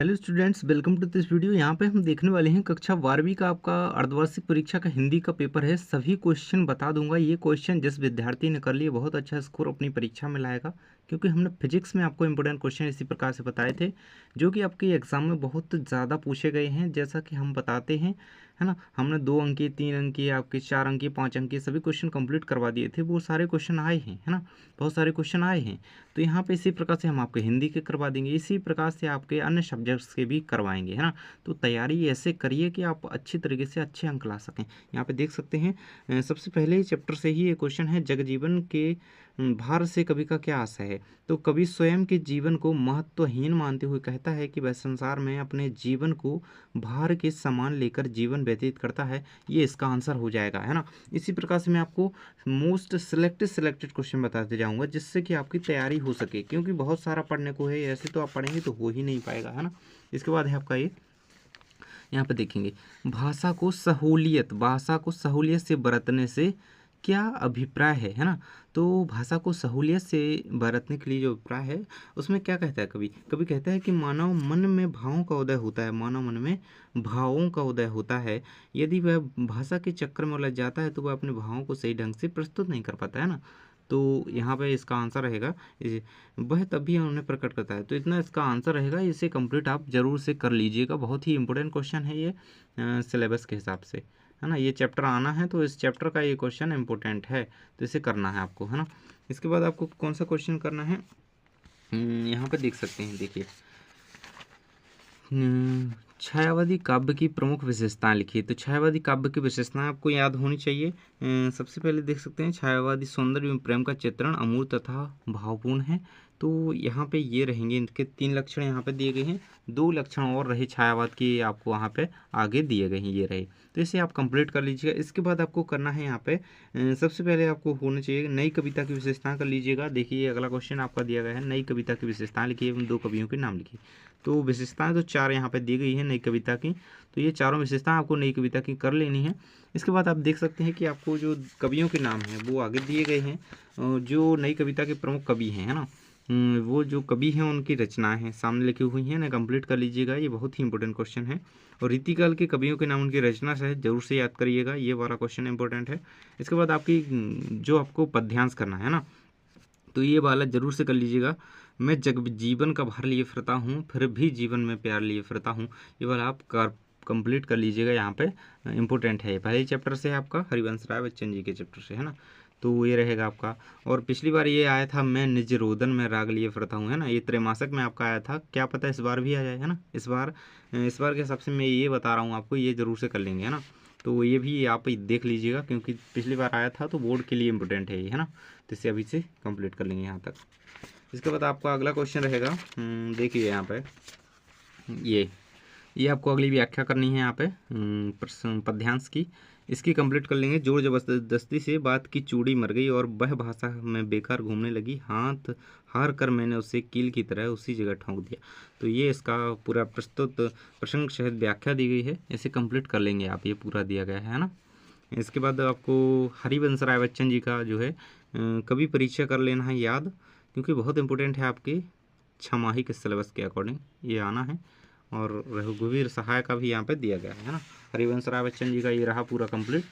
Hello students, welcome to this video. यहाँ पे हम देखने वाले हैं कक्षा 12वीं का आपका अर्धवार्षिक परीक्षा का हिंदी का पेपर है। सभी क्वेश्चन बता दूंगा। ये क्वेश्चन जिस विद्यार्थी ने कर लिए बहुत अच्छा स्कोर अपनी परीक्षा में लाएगा, क्योंकि हमने फिजिक्स में आपको इंपॉर्टेंट क्वेश्चन इसी प्रकार से बताए थे जो कि आपके एग्जाम में बहुत ज़्यादा पूछे गए हैं। जैसा कि हम बताते हैं, है ना, हमने 2 अंक के, 3 अंक के, आपके 4 अंक के, 5 अंक के सभी क्वेश्चन कंप्लीट करवा दिए थे। वो सारे क्वेश्चन आए हैं, है ना, बहुत सारे क्वेश्चन आए हैं। तो यहाँ पे इसी प्रकार से हम आपके हिंदी के करवा देंगे, इसी प्रकार से आपके अन्य सब्जेक्ट्स के भी करवाएंगे, है ना। तो तैयारी ऐसे करिए कि आप अच्छी तरीके से अच्छे अंक ला सकें। यहाँ पे देख सकते हैं, सबसे पहले ही चैप्टर से ही ये क्वेश्चन है, जगजीवन के भार से कवि का क्या आशय है। तो कवि स्वयं के जीवन को महत्वहीन मानते हुए कहता है कि वह संसार में अपने जीवन को भार के समान लेकर जीवन व्यतीत करता है। ये इसका आंसर हो जाएगा, है ना। इसी प्रकार से मैं आपको मोस्ट सिलेक्टेड क्वेश्चन बताते जाऊंगा, जिससे कि आपकी तैयारी हो सके, क्योंकि बहुत सारा पढ़ने को है। ऐसे तो आप पढ़ेंगे तो हो ही नहीं पाएगा, है ना। इसके बाद है आपका ये, यहाँ पे देखेंगे, भाषा को सहूलियत से बरतने से क्या अभिप्राय है ना। तो भाषा को सहूलियत से बरतने के लिए जो अभिप्राय है, उसमें क्या कहता है कवि कवि कहता है कि मानव मन में भावों का उदय होता है, मानव मन में भावों का उदय होता है। यदि वह भाषा के चक्कर में उलझ जाता है तो वह अपने भावों को सही ढंग से प्रस्तुत नहीं कर पाता, है ना। तो यहाँ पे इसका आंसर रहेगा, वह तभी उन्हें प्रकट करता है। तो इतना इसका आंसर रहेगा। इसे कंप्लीट आप जरूर से कर लीजिएगा। बहुत ही इंपॉर्टेंट क्वेश्चन है ये सिलेबस के हिसाब से, है ना। ये चैप्टर आना है तो इस चैप्टर का ये क्वेश्चन इंपॉर्टेंट है, तो इसे करना है आपको, है ना। इसके बाद आपको कौन सा क्वेश्चन करना है, यहाँ पे देख सकते हैं, देखिए, छायावादी काव्य की प्रमुख विशेषताएं लिखिए। तो छायावादी काव्य की विशेषताएं आपको याद होनी चाहिए। सबसे पहले देख सकते हैं, छायावादी सौंदर्य एवं प्रेम का चित्रण अमूर्त तथा भावपूर्ण है। तो यहाँ पे ये रहेंगे, इनके 3 लक्षण यहाँ पे दिए गए हैं। 2 लक्षण और रहे छायावाद की, आपको वहाँ पे आगे दिए गए हैं, ये रहे। तो इसे आप कंप्लीट कर लीजिएगा। इसके बाद आपको करना है यहाँ पे, सबसे पहले आपको होना चाहिए नई कविता की विशेषताएं कर लीजिएगा। देखिए, अगला क्वेश्चन आपका दिया गया है, नई कविता की विशेषताएं लिखिए एवं 2 कवियों के नाम लिखिए। तो विशेषताएं तो 4 यहाँ पे दी गई है नई कविता की। तो ये चारों विशेषताएं आपको नई कविता की कर लेनी है। इसके बाद आप देख सकते हैं कि आपको जो कवियों के नाम हैं वो आगे दिए गए हैं, जो नई कविता के प्रमुख कवि हैं, है ना। वो जो कवि हैं उनकी रचनाएं हैं सामने लिखी हुई हैं ना, कंप्लीट कर लीजिएगा। ये बहुत ही इंपॉर्टेंट क्वेश्चन है। और रीतिकाल के कवियों के नाम, उनकी रचना सहित जरूर से याद करिएगा। ये वाला क्वेश्चन इंपॉर्टेंट है। इसके बाद आपकी जो आपको पद्यांश करना है ना, तो ये वाला जरूर से कर लीजिएगा। मैं जग जीवन का भार लिए फिरता हूँ, फिर भी जीवन में प्यार लिए फिरता हूँ। ये वाला आप कर कंप्लीट कर लीजिएगा। यहाँ पे इंपॉर्टेंट है, पहले चैप्टर से है आपका, हरिवंश राय बच्चन जी के चैप्टर से, है ना। तो ये रहेगा आपका। और पिछली बार ये आया था, मैं निज रोदन में राग लिए फिरता हूँ, है ना। ये त्रैमासिक में आपका आया था, क्या पता इस बार भी आ जाए, है ना। इस बार के हिसाब से मैं ये बता रहा हूँ आपको, ये जरूर से कर लेंगे, है ना। तो ये भी आप देख लीजिएगा, क्योंकि पिछली बार आया था तो बोर्ड के लिए इंपॉर्टेंट है ये, है ना। तो इसे अभी से कंप्लीट कर लेंगे यहाँ तक। इसके बाद आपका अगला क्वेश्चन रहेगा, देखिए यहाँ पे, ये आपको अगली व्याख्या करनी है यहाँ पे, पद्यांश की। इसकी कंप्लीट कर लेंगे। जोर जबरदस्ती से बात की चूड़ी मर गई और वह भाषा में बेकार घूमने लगी, हाथ हार कर मैंने उसे कील की तरह उसी जगह ठोंक दिया। तो ये इसका पूरा प्रस्तुत प्रसंग सहित व्याख्या दी गई है। इसे कंप्लीट कर लेंगे आप, ये पूरा दिया गया है ना। इसके बाद आपको हरिवंश राय बच्चन जी का जो है कवि परिचय कर लेना है याद, क्योंकि बहुत इंपॉर्टेंट है आपके छमाही के सिलेबस के अकॉर्डिंग ये आना है। और रघुवीर सहाय का भी यहाँ पे दिया गया है ना। हरिवंश राय बच्चन जी का ये रहा पूरा कंप्लीट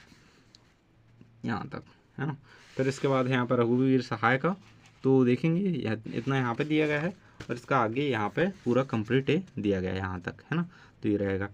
यहाँ तक, है ना। फिर इसके बाद है यहाँ पर रघुवीर सहाय का, तो देखेंगे इतना यहाँ पे दिया गया है, और इसका आगे यहाँ पे पूरा कंप्लीट दिया गया है यहाँ तक, है ना। तो ये रहेगा।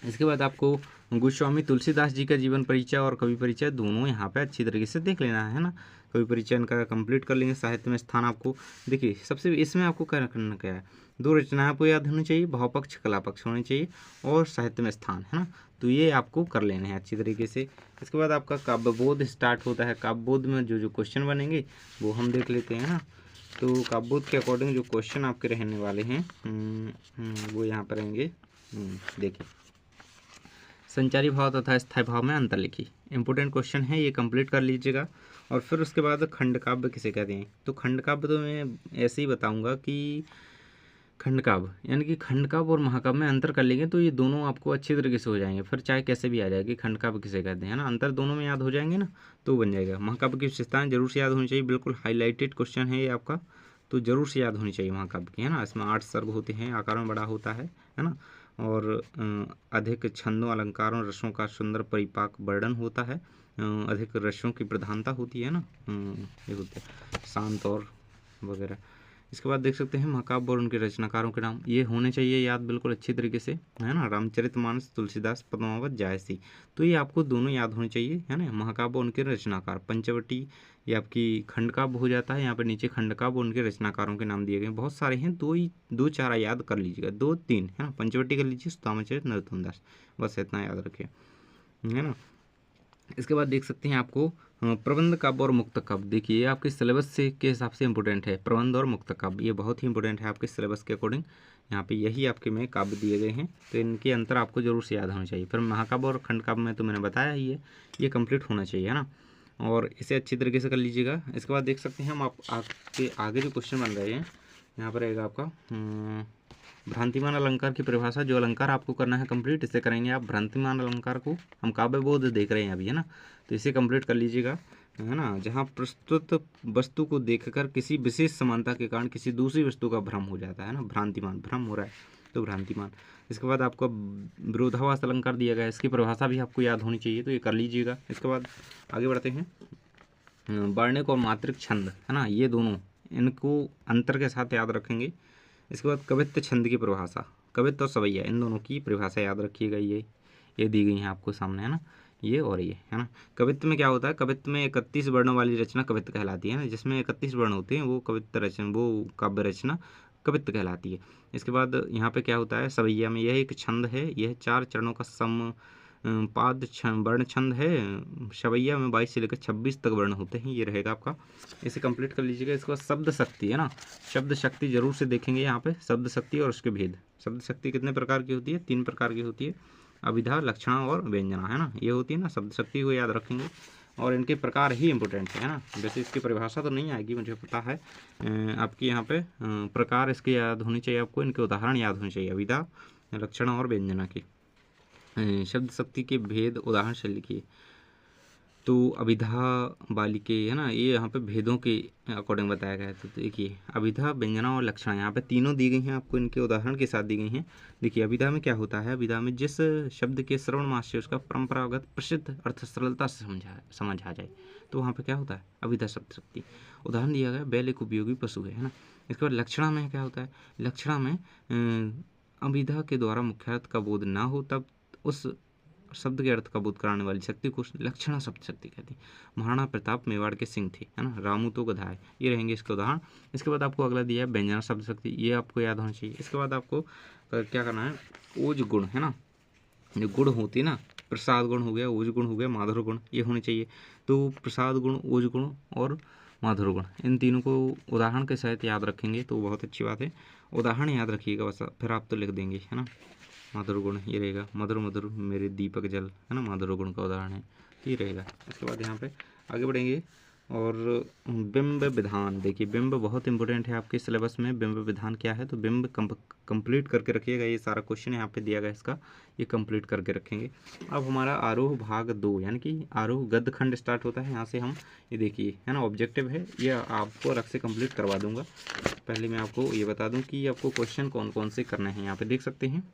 इसके बाद आपको गोस्वामी तुलसीदास जी का जीवन परिचय और कवि परिचय दोनों यहाँ पे अच्छी तरीके से देख लेना है ना। कवि परिचय इनका कंप्लीट कर लेंगे। साहित्य में स्थान आपको देखिए, सबसे इसमें आपको क्या करना क्या है, 2 रचनाएं आपको याद होनी चाहिए, भाव पक्ष कला पक्ष होनी चाहिए, और साहित्य में स्थान, है ना। तो ये आपको कर लेने हैं अच्छी तरीके से। इसके बाद आपका काव्यबोध स्टार्ट होता है। काव्यबोध में जो जो क्वेश्चन बनेंगे वो हम देख लेते हैं ना। तो काव्यबोध के अकॉर्डिंग जो क्वेश्चन आपके रहने वाले हैं वो यहाँ पर रहेंगे। देखिए, संचारी भाव तथा स्थायी भाव में अंतर लिखिए। इंपॉर्टेंट क्वेश्चन है, ये कंप्लीट कर लीजिएगा। और फिर उसके बाद खंड काव्य किसे कहते हैं। तो खंड काव्य तो मैं ऐसे ही बताऊंगा कि खंड काव्य यानी कि खंड काव्य और महाकाव्य में अंतर कर लेंगे तो ये दोनों आपको अच्छी तरीके से हो जाएंगे। फिर चाहे कैसे भी आ जाएगी, खंड काव्य किसे कहते हैं ना, अंतर दोनों में याद हो जाएंगे ना, तो बन जाएगा। महाकाव्य की विशेषताएं जरूर से याद होनी चाहिए, बिल्कुल हाईलाइटेड क्वेश्चन है ये आपका। तो जरूर से याद होनी चाहिए महाकाव्य की, है ना। इसमें 8 सर्ग होते हैं, आकार में बड़ा होता है ना। और अधिक छंदों, अलंकारों, रसों का सुंदर परिपाक वर्णन होता है। अधिक रसों की प्रधानता होती है ना। ये होते हैं शांत और वगैरह। इसके बाद देख सकते हैं महाकाव्य और उनके रचनाकारों के नाम ये होने चाहिए याद बिल्कुल अच्छी तरीके से, है ना। रामचरितमानस, तुलसीदास, पद्मावत, जायसी, तो ये आपको दोनों याद होने चाहिए, है ना। महाकाव्य उनके रचनाकार, पंचवटी ये आपकी खंडकाव्य हो जाता है। यहाँ पे नीचे खंडकाव्य उनके रचनाकारों के नाम दिए गए, बहुत सारे हैं, दो चार याद कर लीजिएगा, 2-3, है ना। पंचवटी कर लीजिए, सुदामाचरित, नरोत्तम दास, बस इतना याद रखिए, है ना। इसके बाद देख सकते हैं आपको प्रबंध काव्य और मुक्त काव्य। देखिए ये आपके सिलेबस से के हिसाब से इंपॉर्टेंट है, प्रबंध और मुक्त काव्य ये बहुत ही इंपॉर्टेंट है आपके सिलेबस के अकॉर्डिंग। यहाँ पे यही आपके में काव्य दिए गए हैं, तो इनके अंतर आपको जरूर से याद होना चाहिए। फिर महाकाव्य और खंड काव्य में तो मैंने बताया ही है, ये कंप्लीट होना चाहिए, है ना। और इसे अच्छी तरीके से कर लीजिएगा। इसके बाद देख सकते हैं हम आपके आगे जो क्वेश्चन बन रहे हैं, यहाँ पर रहेगा आपका भ्रांतिमान अलंकार की परिभाषा। जो अलंकार आपको करना है कंप्लीट, इसे करेंगे आप। भ्रांतिमान अलंकार को हम काव्य बोध देख रहे हैं अभी, है ना, तो इसे कंप्लीट कर लीजिएगा, है ना। जहाँ प्रस्तुत वस्तु को देखकर किसी विशेष समानता के कारण किसी दूसरी वस्तु का भ्रम हो जाता है ना, भ्रांतिमान, भ्रम हो रहा है तो भ्रांतिमान। इसके बाद आपको विरोधाभास अलंकार दिया गया है, इसकी परिभाषा भी आपको याद होनी चाहिए, तो ये कर लीजिएगा। इसके बाद आगे बढ़ते हैं। वर्णिक और मात्रिक छंद, है ना, ये दोनों, इनको अंतर के साथ याद रखेंगे। इसके बाद कवित्व छंद की परिभाषा, कवित्व और सवैया इन दोनों की परिभाषा याद रखिएगा। ये दी गई है आपको सामने, है ना, ये और ये, है ना। कवित्व में क्या होता है, कवित्व में 31 वर्णों वाली रचना कवित्व कहलाती है ना, जिसमें 31 वर्ण होते हैं वो कवित्व रचना, वो काव्य रचना कवित्व कहलाती है। इसके बाद यहाँ पे क्या होता है, सवैया में यह एक छंद है, यह 4 चरणों का सम पाद वर्ण छंद है। सवैया में 22 से लेकर 26 तक वर्ण होते हैं, ये रहेगा आपका, इसे कंप्लीट कर लीजिएगा। इसके बाद शब्द शक्ति, है ना, शब्द शक्ति जरूर से देखेंगे यहाँ पे, शब्द शक्ति और उसके भेद। शब्द शक्ति कितने प्रकार की होती है, 3 प्रकार की होती है, अभिधा, लक्षणा और व्यंजना, है ना, ये होती है ना शब्द शक्ति को याद रखेंगे। और इनके प्रकार ही इंपॉर्टेंट है ना, वैसे इसकी परिभाषा तो नहीं आएगी मुझे पता है। आपकी यहाँ पे प्रकार इसके याद होनी चाहिए आपको, इनके उदाहरण याद होने चाहिए, अभिधा, लक्षणा और व्यंजना की। शब्द शक्ति के भेद उदाहरण से लिखिए, तो अभिधा बालिके, है ना, ये यहाँ पे भेदों के अकॉर्डिंग बताया गया है। तो देखिए अभिधा, व्यंजना और लक्षणा यहाँ पे तीनों दी गई हैं आपको, इनके उदाहरण के साथ दी गई हैं। देखिए अभिधा में क्या होता है, अभिधा में जिस शब्द के श्रवण मात्र से उसका परंपरागत प्रसिद्ध अर्थ सरलता से समझ आ जाए, तो वहाँ पे क्या होता है, अभिधा शब्द शक्ति। उदाहरण दिया गया, बैल एक उपयोगी पशु है ना। इसके बाद लक्षणा में क्या होता है, लक्षणा में अभिधा के द्वारा मुख्य अर्थ का बोध ना हो, तब उस शब्द के अर्थ का बोध कराने वाली शक्ति को लक्षणा शब्द शक्ति कहते हैं। महाराणा प्रताप मेवाड़ के सिंह थे, है ना, रामू तो गधा है, ये रहेंगे इसके उदाहरण। इसके बाद आपको अगला दिया है व्यंजना शब्द शक्ति, ये आपको याद होना चाहिए। इसके बाद आपको क्या करना है, ओज गुण, है ना, जो गुण होती है ना, प्रसाद गुण हो गया, ओज गुण हो गया, माधुर गुण, ये होने चाहिए। तो प्रसाद गुण, ओज गुण और माधुर गुण, इन तीनों को उदाहरण के साथ याद रखेंगे तो बहुत अच्छी बात है। उदाहरण याद रखिएगा बस, फिर आप तो लिख देंगे, है ना। माधुर गुण ये रहेगा, मधुर मधुर मेरे दीपक जल, है ना, माधुर गुण का उदाहरण है, ये रहेगा। इसके बाद यहाँ पे आगे बढ़ेंगे। और बिंब विधान, देखिए बिंब बहुत इंपॉर्टेंट है आपके सिलेबस में। बिंब विधान क्या है, तो बिंब कंप्लीट करके रखिएगा, ये सारा क्वेश्चन यहाँ पे दिया गया इसका, ये कंप्लीट करके रखेंगे। अब हमारा आरोह भाग 2, यानी कि आरोह गद्य खंड स्टार्ट होता है यहाँ से। हम ये देखिए, है ना, ऑब्जेक्टिव है, ये आपको अलग से कंप्लीट करवा दूंगा। पहले मैं आपको ये बता दूँ कि आपको क्वेश्चन कौन कौन से करने हैं। यहाँ पे देख सकते हैं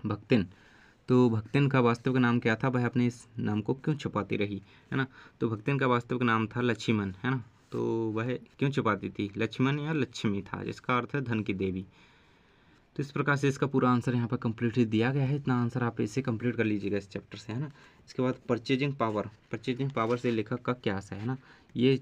भक्तिन, तो भक्तिन का वास्तविक नाम क्या था, वह अपने इस नाम को क्यों छुपाती रही, है ना। तो भक्तिन का वास्तविक नाम था लक्ष्मण, है ना, तो वह क्यों छुपाती थी, लक्ष्मण या लक्ष्मी था, जिसका अर्थ है धन की देवी। तो इस प्रकार से इसका पूरा आंसर यहाँ पर कंप्लीट दिया गया है, इतना आंसर आप इसे कंप्लीट कर लीजिएगा इस चैप्टर से, है ना। इसके बाद परचेजिंग पावर, परचेजिंग पावर से लेखक का क्या आशय है ना, ये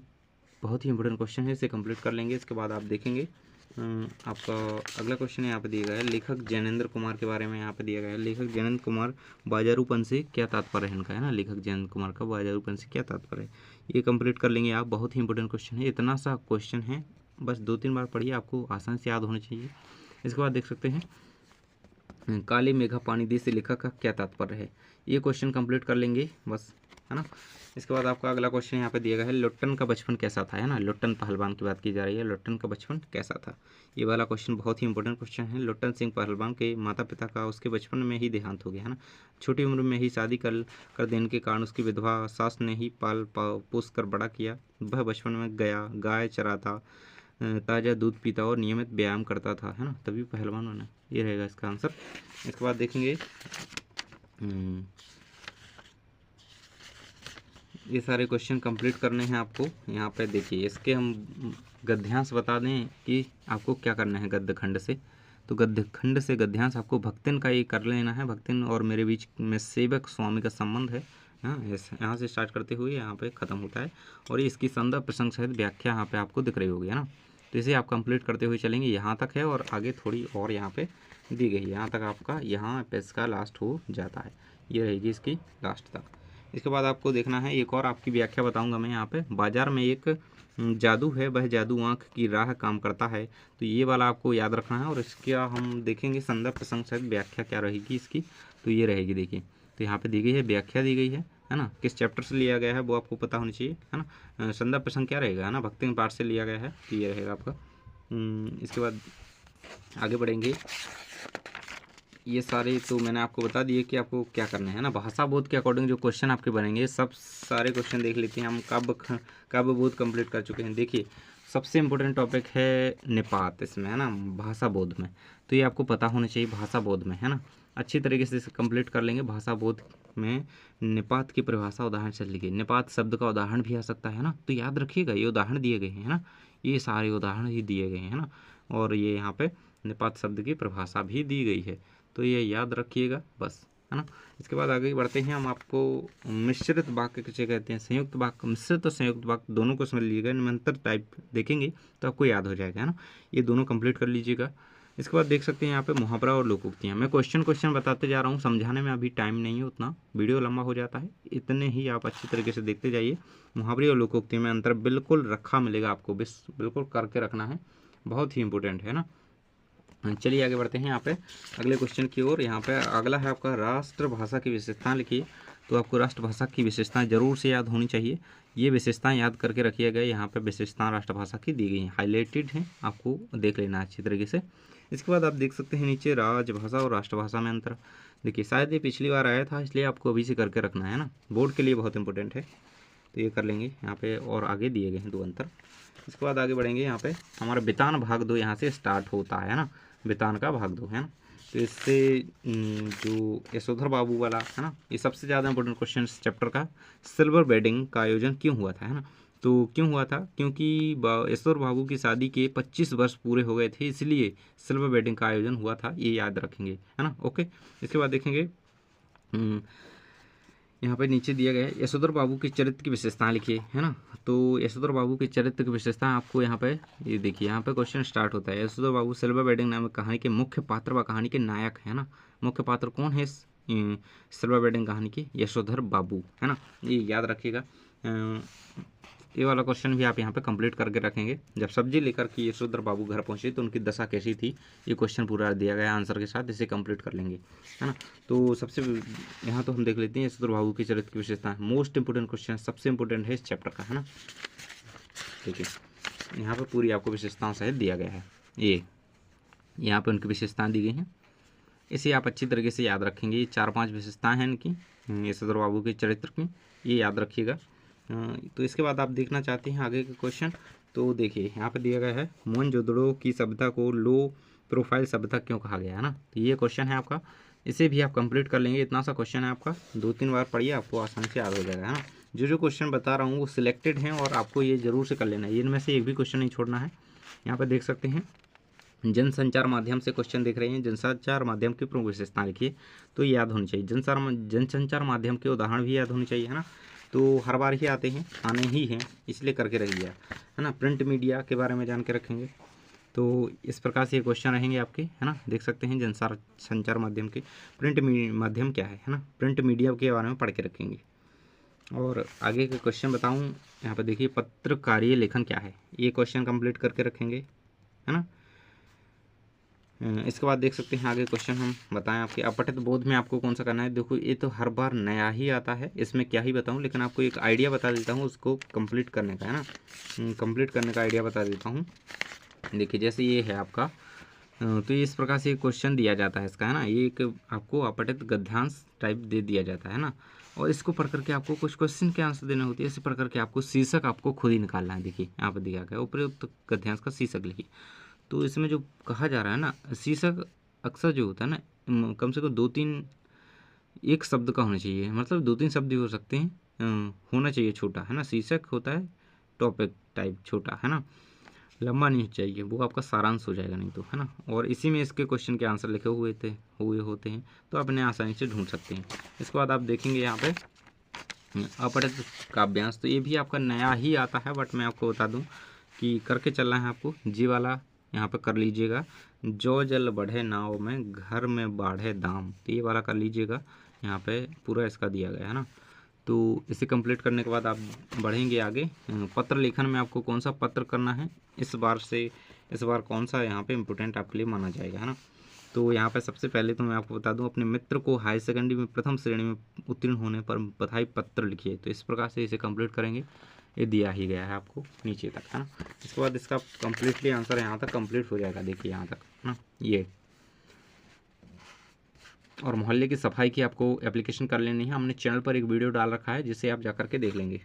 बहुत ही इंपॉर्टेंट क्वेश्चन है, इसे कंप्लीट कर लेंगे। इसके बाद आप देखेंगे आपका अगला क्वेश्चन यहाँ पे दिया गया है, लेखक जैनेंद्र कुमार के बारे में यहाँ पे दिया गया है। लेखक जैनेंद्र कुमार बाजारूपन से क्या तात्पर्य है इनका, है ना, लेखक जैनेंद्र कुमार का बाजारूपन से क्या तात्पर्य है, ये कंप्लीट कर लेंगे आप। बहुत ही इंपॉर्टेंट क्वेश्चन है, इतना सा क्वेश्चन है, बस 2-3 बार पढ़िए, आपको आसानी से याद होने चाहिए। इसके बाद देख सकते हैं काले मेघा पानी दे से लेखक का क्या तात्पर्य है, ये क्वेश्चन कंप्लीट कर लेंगे बस, है ना। इसके बाद आपका अगला क्वेश्चन यहाँ पे दिया गया है, लुट्टन का बचपन कैसा था, है ना, लुट्टन पहलवान की बात की जा रही है, लुट्टन का बचपन कैसा था, ये वाला क्वेश्चन बहुत ही इंपॉर्टेंट क्वेश्चन है। लुट्टन सिंह पहलवान के माता पिता का उसके बचपन में ही देहांत हो गया, है ना, छोटी उम्र में ही शादी कर देने के कारण उसकी विधवा सास ने ही पाल पोस कर बड़ा किया। वह बचपन में गाय चराता ताज़ा दूध पीता और नियमित व्यायाम करता था, है ना, तभी पहलवान बना। ये रहेगा इसका आंसर। इसके बाद देखेंगे ये सारे क्वेश्चन कंप्लीट करने हैं आपको। यहाँ पे देखिए इसके हम गद्यांश बता दें कि आपको क्या करना है गद्य खंड से। तो गद्य खंड से गद्यांश आपको भक्तिन का ये कर लेना है। भक्तिन और मेरे बीच में सेवक स्वामी का संबंध है। हाँ, यहाँ से स्टार्ट करते हुए यहाँ पे ख़त्म होता है और ये इसकी संदर्भ प्रसंग सहित व्याख्या यहाँ पे आपको दिख रही होगी, है ना। तो इसे आप कंप्लीट करते हुए चलेंगे। यहाँ तक है और आगे थोड़ी और यहाँ पे दी गई है। यहाँ तक आपका यहाँ पे इसका लास्ट हो जाता है। ये रहेगी इसकी लास्ट तक। इसके बाद आपको देखना है एक और आपकी व्याख्या बताऊंगा मैं यहाँ पे। बाजार में एक जादू है, वह जादू आँख की राह काम करता है। तो ये वाला आपको याद रखना है और इसका हम देखेंगे संदर्भ प्रसंग सहित व्याख्या क्या रहेगी इसकी। तो ये रहेगी, देखिए तो यहाँ पे दी गई है, व्याख्या दी गई है ना। किस चैप्टर से लिया गया है वो आपको पता होनी चाहिए, है ना। संदर्भ प्रसंग क्या रहेगा, है ना, भक्ति पाठ से लिया गया है। तो ये रहेगा आपका। इसके बाद आगे बढ़ेंगे। ये सारे तो मैंने आपको बता दिए कि आपको क्या करना है ना। भाषा बोध के अकॉर्डिंग जो क्वेश्चन आपके बनेंगे सब सारे क्वेश्चन देख लेते हैं हम। काव्य बोध कंप्लीट कर चुके हैं। देखिए सबसे इम्पोर्टेंट टॉपिक है निपात इसमें, है ना, भाषा बोध में। तो ये आपको पता होना चाहिए भाषा बोध में, है ना। अच्छी तरीके से इसे कंप्लीट कर लेंगे। भाषा बोध में निपात की परिभाषा उदाहरण से लिखिए। निपात शब्द का उदाहरण भी आ सकता है ना, तो याद रखिएगा ये उदाहरण दिए गए हैं, है ना। ये सारे उदाहरण ही दिए गए हैं ना। और ये यहाँ पे निपात शब्द की परिभाषा भी दी गई है, तो ये याद रखिएगा बस, है ना। इसके बाद आगे बढ़ते हैं हम। आपको मिश्रित वाक्य किसे कहते हैं, संयुक्त वाक्य, मिश्रित और संयुक्त वाक्य दोनों को समझ लीजिएगा। निरंतर टाइप देखेंगे तो आपको याद हो जाएगा, है ना। ये दोनों कंप्लीट कर लीजिएगा। इसके बाद देख सकते हैं यहाँ पे मुहावरा और लोकोक्तियाँ। मैं क्वेश्चन बताते जा रहा हूँ, समझाने में अभी टाइम नहीं है उतना, वीडियो लंबा हो जाता है। इतने ही आप अच्छी तरीके से देखते जाइए। मुहावरे और लोकोक्तियों में अंतर बिल्कुल रखा मिलेगा आपको, बिल्कुल करके रखना है, बहुत ही इंपॉर्टेंट है ना। चलिए आगे बढ़ते हैं यहाँ पे अगले क्वेश्चन की ओर। यहाँ पे अगला है आपका राष्ट्रभाषा की विशेषताएं लिखिए। तो आपको राष्ट्रभाषा की विशेषताएं जरूर से याद होनी चाहिए। ये विशेषताएं याद करके रखिएगा। यहाँ पे विशेषताएं राष्ट्रभाषा की दी गई हैं, हाईलाइटेड हैं, आपको देख लेना है अच्छी तरीके से। इसके बाद आप देख सकते हैं नीचे राजभाषा और राष्ट्रभाषा में अंतर। देखिए शायद ये पिछली बार आया था, इसलिए आपको अभी से करके रखना है ना, बोर्ड के लिए बहुत इंपॉर्टेंट है। तो ये कर लेंगे यहाँ पे, और आगे दिए गए हैं 2 अंतर। इसके बाद आगे बढ़ेंगे। यहाँ पे हमारा बितान भाग 2 यहाँ से स्टार्ट होता है ना, बितान का भाग 2, है ना। तो इससे जो यशोधर बाबू वाला है ना, ये सबसे ज़्यादा इंपॉर्टेंट क्वेश्चन इस चैप्टर का। सिल्वर वेडिंग का आयोजन क्यों हुआ था, है ना। तो क्यों हुआ था, क्योंकि यशोधर बाबू की शादी के 25 वर्ष पूरे हो गए थे, इसलिए सिल्वर वेडिंग का आयोजन हुआ था। ये याद रखेंगे, है ना। ओके, इसके बाद देखेंगे यहाँ पे नीचे दिया गया है यशोधर बाबू के चरित्र की विशेषताएं लिखिए, है ना। तो यशोधर बाबू के चरित्र की विशेषताएं आपको यहाँ पे ये देखिए, यहाँ पे क्वेश्चन स्टार्ट होता है। यशोधर बाबू सिल्वर वेडिंग नामक कहानी के मुख्य पात्र व कहानी के नायक है ना। मुख्य पात्र कौन है इस सिल्वर वेडिंग कहानी के, यशोधर बाबू, है ना। ये याद रखिएगा। ये वाला क्वेश्चन भी आप यहाँ पे कंप्लीट करके रखेंगे। जब सब्जी लेकर के यशोधर बाबू घर पहुँचे तो उनकी दशा कैसी थी, ये क्वेश्चन पूरा दिया गया आंसर के साथ, इसे कंप्लीट कर लेंगे, है ना। तो सबसे यहाँ तो हम देख लेते हैं यशोधर बाबू की चरित्र की विशेषता। मोस्ट इंपोर्टेंट क्वेश्चन, सबसे इंपोर्टेंट है इस चैप्टर का, है ना। देखिए यहाँ पर पूरी आपको विशेषताओं सहित दिया गया है। ये यहाँ पर उनकी विशेषताएँ दी गई हैं, इसे आप अच्छी तरीके से याद रखेंगे। ये 4-5 विशेषताएँ हैं इनकी यशोधर बाबू के चरित्र की, ये याद रखिएगा। तो इसके बाद आप देखना चाहते हैं आगे के क्वेश्चन। तो देखिए यहाँ पे दिया गया है मोहनजोदड़ो की सभ्यता को लो प्रोफाइल सभ्यता क्यों कहा गया, है ना। तो ये क्वेश्चन है आपका, इसे भी आप कंप्लीट कर लेंगे। इतना सा क्वेश्चन है आपका, 2-3 बार पढ़िए, आपको आसानी से याद हो जाएगा, है ना। जो क्वेश्चन बता रहा हूँ वो सिलेक्टेड हैं और आपको ये जरूर से कर लेना है, इनमें से एक भी क्वेश्चन नहीं छोड़ना है। यहाँ पर देख सकते हैं जनसंचार माध्यम से क्वेश्चन देख रहे हैं। जनसंचार माध्यम की प्रमुख विशेषताएं लिखिए, तो याद होनी चाहिए। जनसंचार माध्यम के उदाहरण भी याद होने चाहिए, है ना। तो हर बार ही आते हैं, आने ही हैं, इसलिए करके रहिए, है ना। प्रिंट मीडिया के बारे में जान के रखेंगे। तो इस प्रकार से ये क्वेश्चन रहेंगे आपके, है ना। देख सकते हैं जनसंचार माध्यम के प्रिंट माध्यम क्या है ना, प्रिंट मीडिया के बारे में पढ़ के रखेंगे। और आगे के क्वेश्चन बताऊँ, यहाँ पर देखिए पत्रकारीय लेखन क्या है, ये क्वेश्चन कंप्लीट करके रखेंगे, है ना। इसके बाद देख सकते हैं आगे क्वेश्चन हम बताएं आपके अपठित बोध में आपको कौन सा करना है। देखो ये तो हर बार नया ही आता है, इसमें क्या ही बताऊं, लेकिन आपको एक आइडिया बता देता हूं उसको कंप्लीट करने का, है ना। कंप्लीट करने का आइडिया बता देता हूं। देखिए जैसे ये है आपका तो ये इस प्रकार से क्वेश्चन दिया जाता है इसका, है ना। ये एक आपको अपठित गद्यांश टाइप दे दिया जाता है ना, और इसको पढ़ करके आपको कुछ क्वेश्चन के आंसर देने होते हैं। इसी पढ़ करके आपको शीर्षक आपको खुद ही निकालना है। देखिए यहाँ पर दिया गया उपयुक्त गद्यांश का शीर्षक लिखिए। तो इसमें जो कहा जा रहा है ना, शीर्षक अक्सर जो होता है ना, कम से कम 2-3 एक शब्द का होना चाहिए, मतलब 2-3 शब्द भी हो सकते हैं, होना चाहिए छोटा, है ना। शीर्षक होता है टॉपिक टाइप छोटा, है ना, लंबा नहीं चाहिए, वो आपका सारांश हो जाएगा नहीं तो, है ना। और इसी में इसके क्वेश्चन के आंसर लिखे हुए होते हैं, तो आप इन्हें आसानी से ढूंढ सकते हैं। इसके बाद आप देखेंगे यहाँ पे अपठित काव्यांश, तो ये भी आपका नया ही आता है, बट मैं आपको बता दूं कि करके चलना है आपको। जी वाला यहाँ पे कर लीजिएगा, जो जल बढ़े नाव में घर में बाढ़े दाम, तो ये वाला कर लीजिएगा। यहाँ पे पूरा इसका दिया गया है ना। तो इसे कंप्लीट करने के बाद आप बढ़ेंगे आगे। पत्र लेखन में आपको कौन सा पत्र करना है इस बार कौन सा यहाँ पे इम्पोर्टेंट आपके लिए माना जाएगा, है ना। तो यहाँ पे सबसे पहले तो मैं आपको बता दूं, अपने मित्र को हाई सेकेंडरी में प्रथम श्रेणी में उत्तीर्ण होने पर बधाई पत्र लिखिए। तो इस प्रकार से इसे कंप्लीट करेंगे, ये दिया ही गया है आपको नीचे तक, है ना। इसके बाद इसका कंप्लीटली आंसर यहाँ तक कंप्लीट हो जाएगा, देखिए यहाँ तक, है ना ये। और मोहल्ले की सफाई की आपको एप्लीकेशन कर लेनी है, हमने चैनल पर एक वीडियो डाल रखा है जिसे आप जा करके देख लेंगे।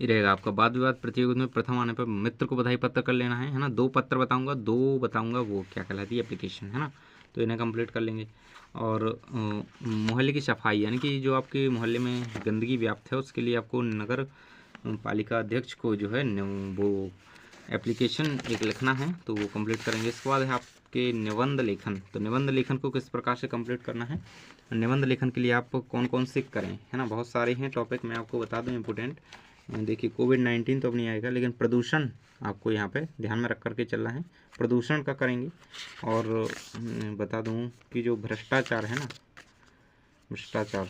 ये रहेगा आपका वाद विवाद प्रतियोगिता में प्रथम आने पर मित्र को बधाई पत्र कर लेना है ना। 2 पत्र बताऊंगा, 2 बताऊंगा वो क्या कहलाती है एप्लीकेशन, है ना। तो इन्हें कंप्लीट कर लेंगे। और मोहल्ले की सफाई, यानी कि जो आपके मोहल्ले में गंदगी व्याप्त है उसके लिए आपको नगर पालिका अध्यक्ष को जो है वो एप्लीकेशन एक लिखना है, तो वो कंप्लीट करेंगे। इसके बाद है आपके निबंध लेखन। तो निबंध लेखन को किस प्रकार से कंप्लीट करना है, निबंध लेखन के लिए आप कौन कौन से करें, है ना। बहुत सारे हैं टॉपिक, मैं आपको बता दूं इम्पोर्टेंट। देखिए कोविड-19 तो अब नहीं आएगा, लेकिन प्रदूषण आपको यहाँ पे ध्यान में रख करके चलना है, प्रदूषण का करेंगे। और बता दूं कि जो भ्रष्टाचार है ना, भ्रष्टाचार,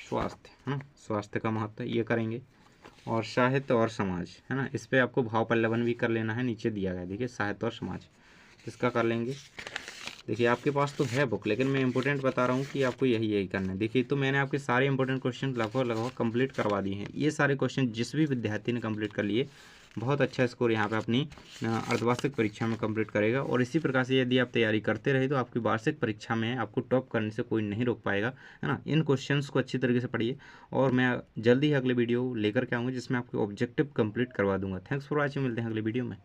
स्वास्थ्य, है ना, स्वास्थ्य का महत्व ये करेंगे। और साहित्य और समाज, है ना, इस पर आपको भाव पल्लवन भी कर लेना है, नीचे दिया गया देखिए साहित्य और समाज, इसका कर लेंगे। देखिए आपके पास तो है बुक, लेकिन मैं इंपॉर्टेंट बता रहा हूँ कि आपको यही करना है। देखिए तो मैंने आपके सारे इंपॉर्टेंट क्वेश्चन लगभग कंप्लीट करवा दिए हैं। ये सारे क्वेश्चन जिस भी विद्यार्थी ने कंप्लीट कर लिए, बहुत अच्छा स्कोर यहाँ पे अपनी अर्धवार्षिक परीक्षा में कंप्लीट करेगा। और इसी प्रकार से यदि आप तैयारी करते रहे तो आपकी वार्षिक परीक्षा में आपको टॉप करने से कोई नहीं रोक पाएगा, है ना। इन क्वेश्चंस को अच्छी तरीके से पढ़िए, और मैं जल्दी ही अगले वीडियो लेकर के आऊँगा जिसमें आपके ऑब्जेक्टिव कंप्लीट करवा दूंगा। थैंक्स फॉर वॉचिंग, मिलते हैं अगले वीडियो में।